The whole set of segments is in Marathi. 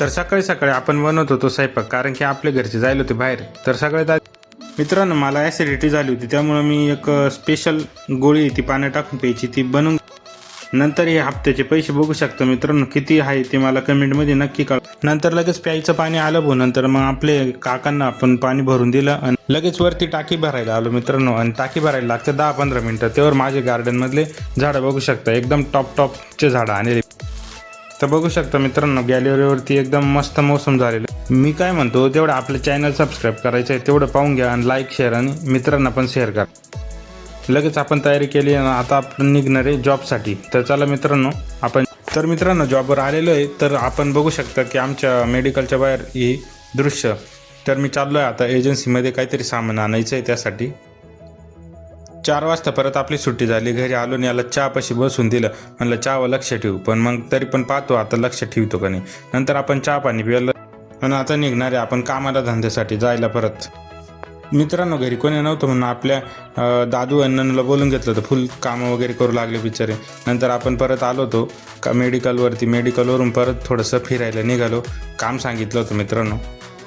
तर सकाळी सकाळी आपण बनवत होतो स्वयंपाक, कारण की आपले घरचे जायला होते बाहेर. तर सगळ्यात आधी मित्रांनो मला ॲसिडिटी झाली होती, त्यामुळे मी एक स्पेशल गोळी ती पाण्यात टाकून प्यायची, ती बनवून. नंतर हे हप्त्याचे पैसे बघू शकता मित्रांनो किती आहे ते मला कमेंटमध्ये नक्की कळवा. नंतर लगेच प्यायचं पाणी आलं भाऊ. नंतर मग आपले काकांना आपण पाणी भरून दिलं आणि लगेच वरती टाकी भरायला आलो मित्रांनो. आणि टाकी भरायला लागते 10-15 मिनटं. त्यावर माझे गार्डनमधले झाडं बघू शकता, एकदम टॉपचे झाडं आणले. तर बघू शकता मित्रांनो गॅलरीवरती एकदम मस्त मोसम झालेलं. मी काय म्हणतो, तेवढं आपलं चॅनल सबस्क्राईब करायचं आहे तेवढं पाहून घ्या आणि लाईक शेअर आणि मित्रांना पण शेअर करा. लगेच आपण तयारी केली आणि आता आपण निघणार आहे जॉबसाठी. तर चला मित्रांनो आपण मित्रांनो जॉबवर आलेलो आहे. तर आपण बघू शकता की आमच्या मेडिकलच्या बाहेर ही दृश्य. तर मी चाललो आहे आता एजन्सीमध्ये काहीतरी सामान आणायचं आहे, त्यासाठी 4 वाजता परत आपली सुट्टी झाली. घरी आलो आणि याला चहापाशी बसून दिलं. म्हणलं चहावर लक्ष ठेवू, पण मग तरी पण पाहतो आता लक्ष ठेवतो का नाही. नंतर आपण चहा पाणी पिलं आणि आता निघणार आहे आपण कामाला धंद्यासाठी जायला परत. मित्रांनो घरी कोणी नव्हतं म्हणून आपल्या दादू अण्णांना बोलून घेतलं होतं. फुल कामं वगैरे करू लागले बिचारे. नंतर आपण परत आलो होतो का मेडिकलवरून परत थोडंसं फिरायला निघालो. काम सांगितलं होतं मित्रांनो.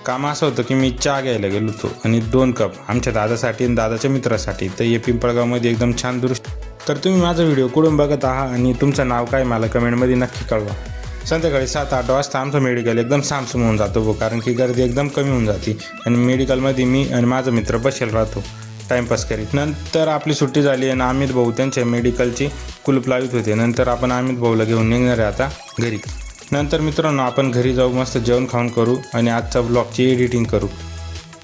काम असं होतं की मी चहा घ्यायला गेलो होतो आणि 2 कप आमच्या दादासाठी आणि दादाच्या मित्रासाठी. तर हे पिंपळगावमध्ये एकदम छान दृश्य. तर तुम्ही माझा व्हिडिओ कुठून बघत आहात आणि तुमचं नाव काय मला कमेंटमध्ये नक्की कळवा. संध्याकाळी 7-8 वाजता आमचं मेडिकल एकदम सामसूम होऊन जातो भाऊ, कारण की गर्दी एकदम कमी होऊन जाते. आणि मेडिकलमध्ये मी आणि माझा मित्र बसेल राहतो टाईमपास करीत. नंतर आपली सुट्टी झाली आणि अमित भाऊ त्यांच्या मेडिकलची कुलूप लावित होते. नंतर आपण अमित भाऊला घेऊन निघणार आहे आता घरी. नंतर मित्रांनो आपण घरी जाऊ, मस्त जेवण खाऊन करू आणि आजचा ब्लॉगची एडिटिंग करू.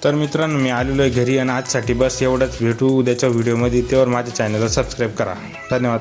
तर मित्रांनो मी आलेलो आहे घरी आणि आजसाठी बस एवढंच. भेटू उद्याच्या व्हिडिओमध्ये. त्यावर माझ्या चॅनलला सबस्क्राईब करा. धन्यवाद.